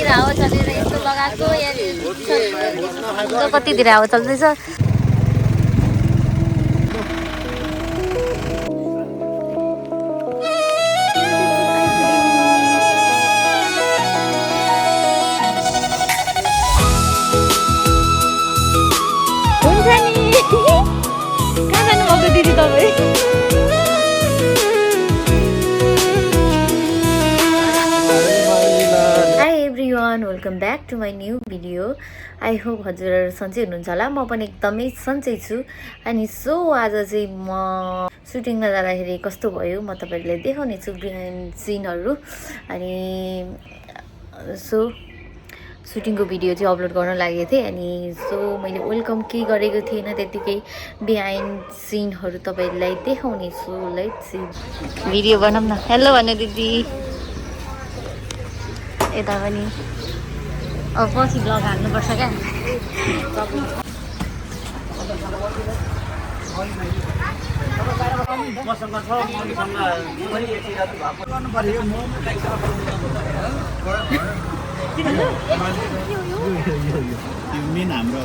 धेरै हावा चलेर यस्तो लगाएको कति धेरै हावा चल्दैछ। हुन्छ नि कहाँ जानुभएको दिदी तपाईँ? Welcome back to my new video. I hope हजुरहरू सन्चै हुनुहुन्छ होला। म पनि एकदमै सन्चै छु। अनि सो आज चाहिँ म सुटिङमा जाँदाखेरि कस्तो भयो म तपाईँहरूलाई देखाउने छु बिहाइन्ड सिनहरू। अनि सो सुटिङको भिडियो चाहिँ अपलोड गर्न लागेको थिएँ। अनि सो मैले वेलकम केही गरेको थिएन, त्यत्तिकै बिहाइन्ड सिनहरू तपाईँहरूलाई देखाउने छु। लेट्स सी भिडियो बनाऊँ न। हेलो भन्नु दिदी। यता पनि अब पछि ब्लग हाल्नुपर्छ क्या। मेन हाम्रो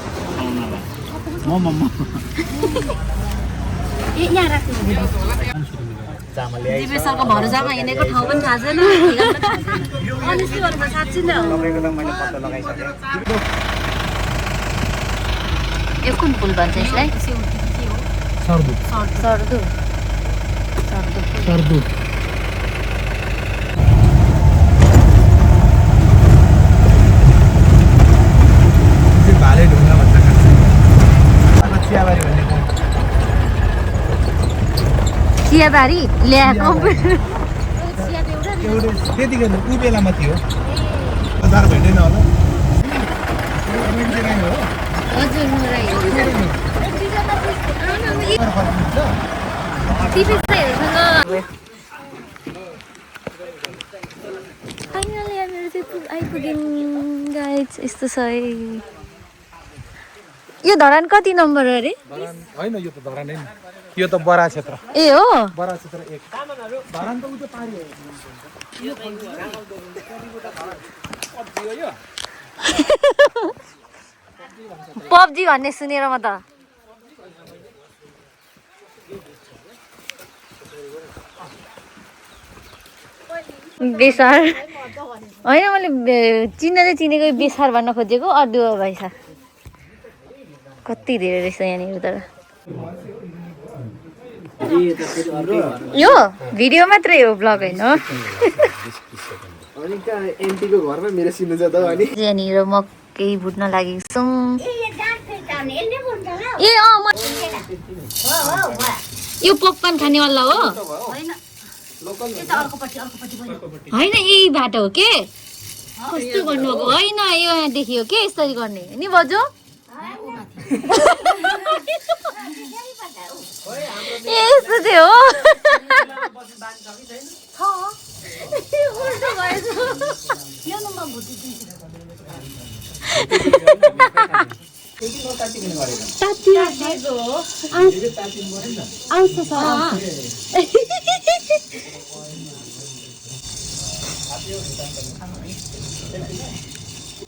मोमो दिपेशरको भरोसामा हिँडेको ठाउँ पनि थाहा छैन, अनिस्टी गर्नु साँच्ची नै हो। यो कुन पुल भन्छ यसलाई? सर्दु सर्दु सर्दु भाले ढुङ्गा भन्छ चियाबारी भन्ने चियाबारी ल्याएको त्यतिखेर कुन बेलामा थियो? बजार भेटेन होला। हजुर फाइनली हामीहरू चाहिँ आइपुग्यौँ गाइज। यस्तो छ है। यो धरान कति नम्बर अरे? होइन यो त धरान होइन, यो त बरा क्षेत्र। ए हो, बरा क्षेत्र 1। धरान त उतै पारी हो। पब्जी भन्ने सुनेर म त। बेसार होइन, मैले चिन्न चाहिँ चिनेको बेसार भन्न खोजेको अदुवा भाइ छ। कति धेरै रहेछ यहाँनिर। तर यो भिडियो मात्रै हो, ब्लग होइन। यहाँनिर मकै भुट्न लागेको छौँ। ए यो पपकर्न खानेवाला हो होइन? यही बाटो हो के? कस्तो गर्नुभएको होइन? यो यहाँ देखियो के यसरी गर्ने नि बजो? यस्तो चाहिँ हो।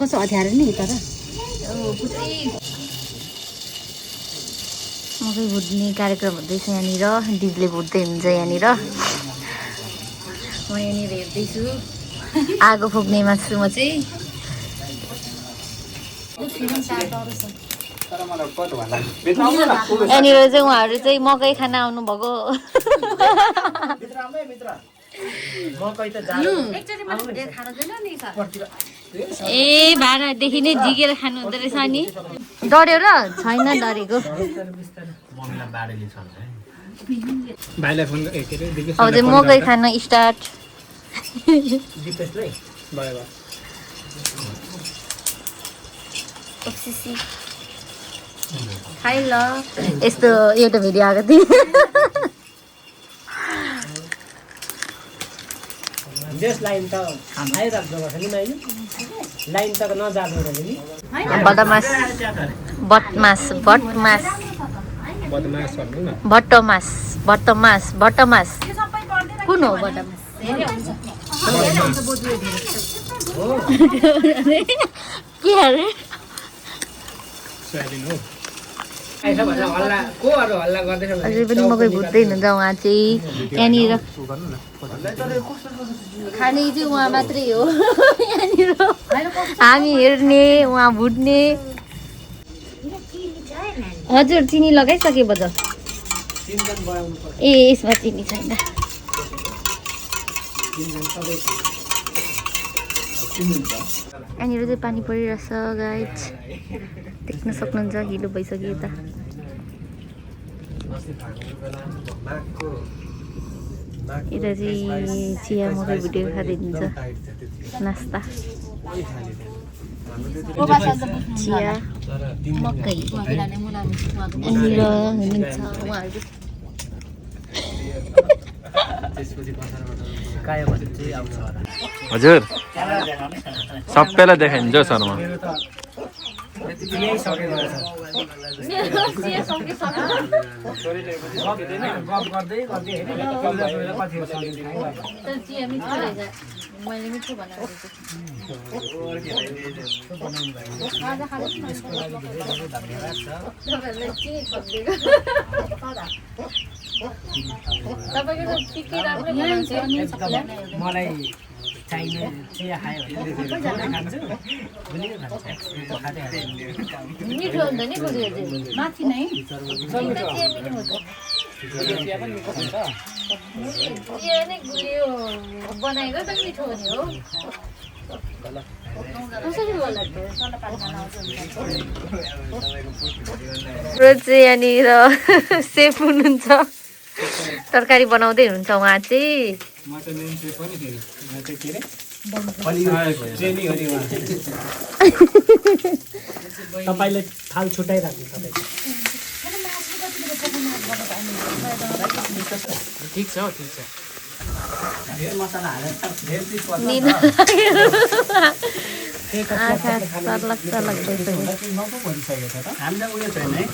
कसो हतियार नि तर मकै भुट्ने कार्यक्रम हुँदैछ यहाँनिर। दिदीले भुट्दै हुन्छ यहाँनिर। म यहाँनिर हेर्दैछु। आगो फुक्नेमा छु म चाहिँ। यहाँनिर चाहिँ उहाँहरू चाहिँ मकै खान आउनुभएको। ए भाँडादेखि नै झिकेर खानु हुँदो रहेछ नि। डढ्यो र? छैन डढेको। अब चाहिँ मकै खान स्टार्ट। खाइ ल। यस्तो एउटा भिडियो आएको थियो। लाइन त आइराख्दो रहेछ नि मैले। लाइन त नजानु रहेछ नि। बदमास बदमास बदमास भट्टमास भट्टमास भट्टमास कुन हो बदमास? के अरे सोयाबिन हो आइछ भनेर हल्ला कोहरू हल्ला गर्दैछ भने अझै पनि मकै भुट्दै हुनुहुन्छ उहाँ चाहिँ यहाँनिर खाने चाहिँ उहाँ मात्रै हो यहाँनिर हामी हेर्ने उहाँ भुट्ने हजुर चिनी लगाइसके बज तिनजना बनाउनु पर्छ ए यसमा चिनी छैन यहाँनिर चाहिँ पानी परिरहेछ गाइज देख्न सक्नुहुन्छ हिलो भइसक्यो यता यता चाहिँ चिया मकै भुटेको खाँदै हुन्छ नास्ता चिया मकै यहाँनिर हुनुहुन्छ उहाँहरू कायो भने चाहिँ आउँछ होला हजुर सबैलाई देखाइन्छ शर्मा यही सकेको रहेछ गफ गर्दै गर्दै कति चिया मिठो रहेछ मैले मिठो भनेर मलाई चाहिने चिया खायो भने खान्छु मिठो हुन्छ नि गुलियो चाहिँ माथि नै चिया नै गुलियो बनाएको त मिठो हुने हो चाहिँ यहाँनिर सेफ हुनुहुन्छ तरकारी बनाउँदै हुनुहुन्छ उहाँ चाहिँ तपाईँले थाल छुट्याइराख्नु तपाईँ ठिक छ ठिक छ धेरै मसला हालेर धेरै चिज पर्छ हामीलाई उयो छैन है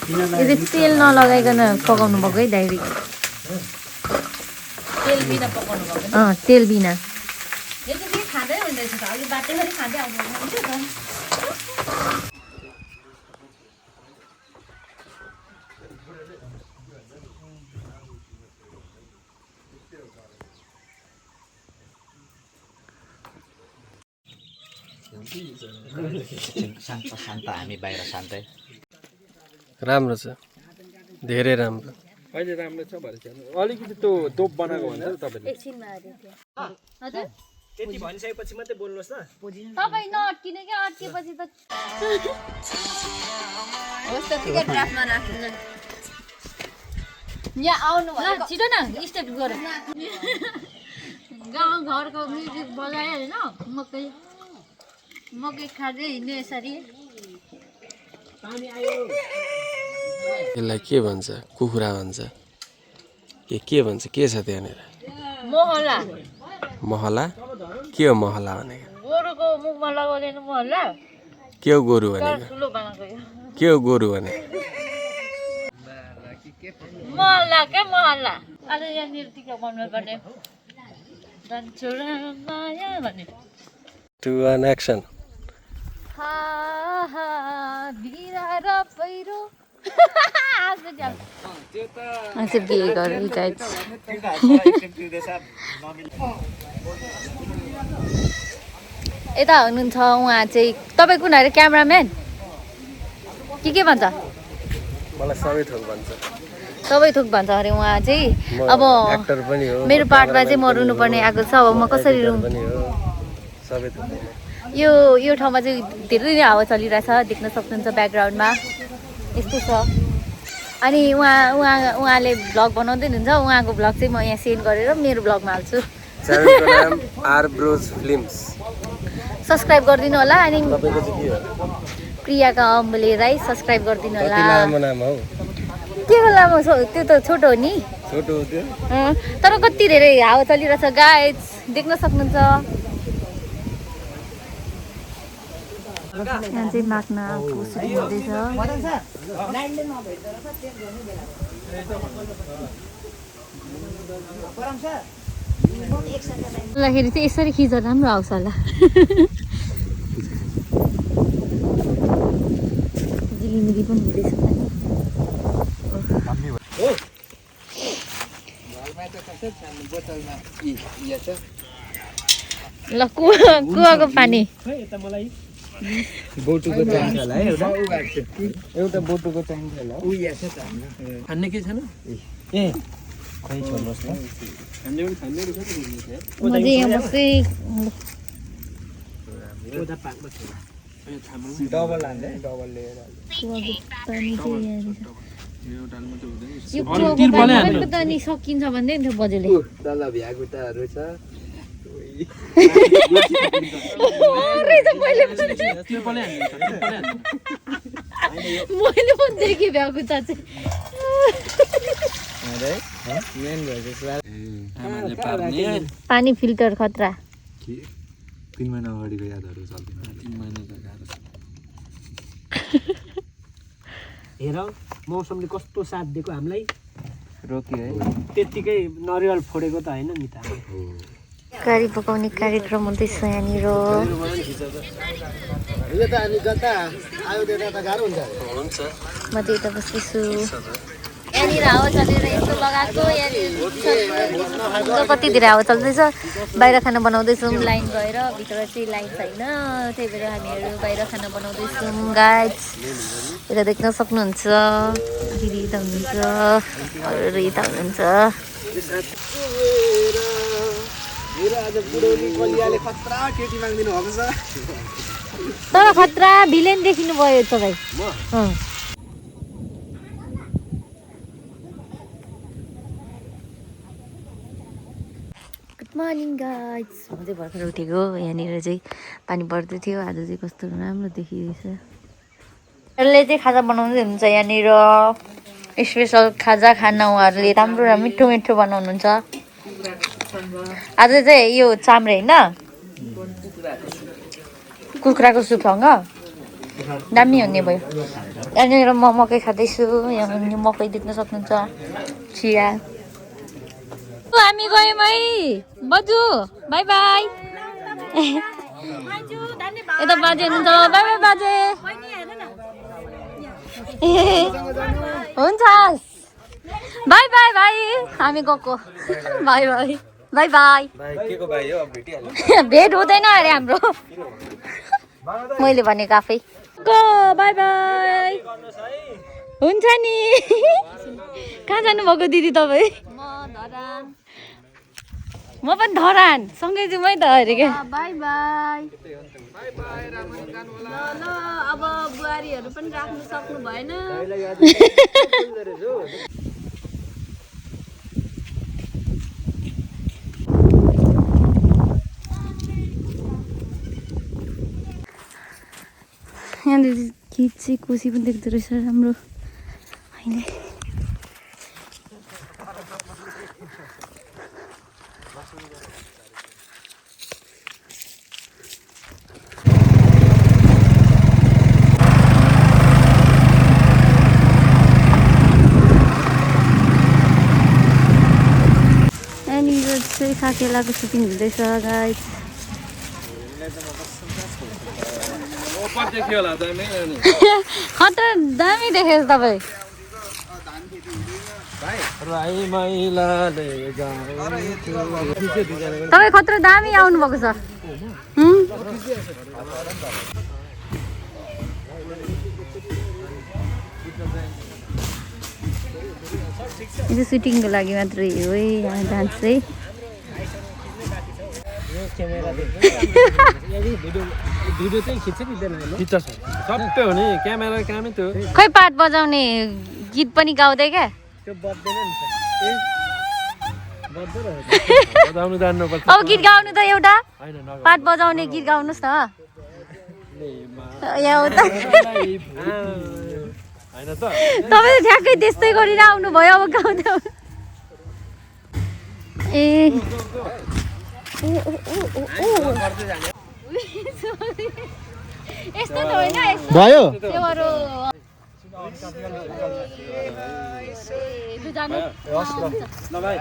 यो चाहिँ तेल नलगाइकन पकाउनु भएको है डाइरेक्ट तेल बिना पकाउनु भएको तेल बिना यो चाहिँ खाँदै हुँदैछ त अलिक बाटैभरि खाँदै आउँछ शान्त शान्त हामी बाहिर शान्तै राम्रो छ धेरै राम्रो अहिले राम्रो छ भने चाहिँ अलिकति त्यो तोप बनाएको भन्छ तपाईँले एकछिनमा हजुर त्यति भनिसकेपछि मात्रै बोल्नुहोस् न तपाईँ नअट्किने क्या अट्किएपछि त होस् त ठिकै ड्राफ्टमा राख्नु यहाँ आउनु छिटो न स्टेप गर गाउँ घरको म्युजिक बजायो होइन मकै मकै खाँदै हिँड्ने यसरी यसलाई के भन्छ कुखुरा भन्छ के भन्छ के छ त्यहाँनिर मोहल्ला महला के हो महला भनेको गोरुको मुखमा लगाउने मोहल्ला के हो गोरु भनेको ठुलो बनाएको के हो गोरु भनेको मोहल्ला क्या मोहल्ला आज यहाँनिर टिका बनाउनु पर्ने जान्छु र माया भन्ने टु एन एक्सन बिरा र पहिरो यता हुनुहुन्छ उहाँ चाहिँ तपाईँ कुन अरे क्यामराम्यान के भन्छ मलाई सबै थोक भन्छ सबै थोक भन्छ अरे उहाँ चाहिँ अब एक्टर पनि हो मेरो पार्टमा चाहिँ म रुनुपर्ने आएको छ अब म कसरी रुम पनि हो सबै थोक यो ठाउँमा चाहिँ धेरै नै हावा चलिरहेछ देख्न सक्नुहुन्छ ब्याकग्राउन्डमा यस्तो छ अनि उहाँले भ्लग बनाउँदै हुनुहुन्छ उहाँको भ्लग चाहिँ म यहाँ सेन्ड गरेर मेरो भ्लगमा हाल्छु च्यानलको नाम आर ब्रोज फिल्म्स सब्सक्राइब गरिदिनु होला अनि तपाईको चाहिँ के हो प्रियाका अम्बले राई सब्सक्राइब गरिदिनु कति होला लामो नाम हौ के को लामो त्यो त छोटो हो नि छोटो हो त्यो तर कति धेरै हावा चलिरहेछ गाइज देख्न सक्नुहुन्छ यहाँ चाहिँ माग्न सुटिङ हुँदैछ चाहिँ यसरी खिच्दा राम्रो आउँछ होला झिलिमिली पनि हुँदैछ ल कुवाको पानी यता मलाई बोटुको चाहिन्छ होला है एउटा बोटुको चाहिन्छ होला खान्ने के छैन ए खै छोड्नुहोस् त म चाहिँ यहाँ बस्दै ओदा पाकमा छ डबल हाल्ने डबल लिएर कुवाको पानी चाहिँ यहाँ यो तिर्पलै कुवाको हाल्ने। पानी त अनि सकिन्छ भन्दै थियो बजेले तल भ्यागुताहरू छ मैले पनि देखेँ भ्यागुता चाहिँ पानी फिल्टर खतरा 3 महिना अगाडिको यादहरू चल्दैन हेर मौसमले कस्तो साथ दिएको हामीलाई रोक्यो है त्यत्तिकै नरिवल फोडेको त होइन नि त कारी पकाउने कार्यक्रम हुँदैछ यहाँनिर यो त हामी जता आयो त्यता त गाह्रो हुन्छ म चाहिँ यता बस्दैछु यहाँनिर हावा चलेर यस्तो लगाएको यहाँनिर कति धेरै हावा चल्दैछ बाहिर खाना बनाउँदैछौँ लाइन गएर भित्र चाहिँ लाइन छैन त्यही भएर हामीहरू बाहिर खाना बनाउँदैछौँ गाइस यता देख्न सक्नुहुन्छ दिदी यता हुनुहुन्छ अरूहरू यता हुनुहुन्छ मेरो आज बुढौली कलियाले खतरा केटी माग्दिनु भएको छ तर खतरा भिलेन देखिनु भयो तपाईँ गुड मर्निङ गाइस म चाहिँ भर्खर उठेको यहाँनिर चाहिँ पानी पर्दै थियो आज चाहिँ कस्तो राम्रो देखिरहेछ यसले चाहिँ खाजा बनाउँदै हुनुहुन्छ यहाँनिर स्पेसल खाजा खाना उहाँहरूले राम्रो मिठो मिठो बनाउनुहुन्छ आज चाहिँ यो चाम्रे होइन कुखुराको सुपसँग दामी हुने भयो यहाँनिर म मकै खाँदैछु यहाँ मकै देख्न सक्नुहुन्छ चिया हामी गयौँ है बजु बाई बाई यता बाजे हुनुहुन्छ बाई बाई बाजे हुन्छ बाई बाई बाई हामी गएको बाई बाई बाई बाई केको भाइ हो भेटिहाल्यो भेट हुँदैन अरे हाम्रो मैले भनेको आफै गो बाई बाई हुन्छ नि कहाँ जानुभएको दिदी तपाईँ म पनि धरान सँगै जाउँ है त अरे क्या बाई बाई ल अब बुहारीहरू पनि राख्नु सक्नु भएन यहाँनिर गीत चाहिँ कोसी पनि देख्दो रहेछ राम्रो अहिले यहाँनिर चाहिँ काकेलाको सुटिङ हुँदैछ गाइस खतरा दामी देखेछ तपाईँ तपाईँ खतरा दामी आउनु भएको छ यो सुटिङको लागि मात्रै हो है यहाँ डान्स चाहिँ भिडियो चाहिँ खिच्छ दिँदैन सबै हो नि क्यामेरा कामै त्यो खै पाठ बजाउने गीत पनि गाउँदै क्या त्यो बज्दैन नि बजाउनु जान्नुपर्छ अब गीत गाउनु त एउटा हैन नगाउ पाठ बजाउने गीत गाउनुहोस् न यहाँ हो त हैन त तपाईँ त ठ्याक्कै त्यस्तै गरेर आउनुभयो अब गाउँदै ए यस्तो त होइन भयो त्यो अरू ल भाइ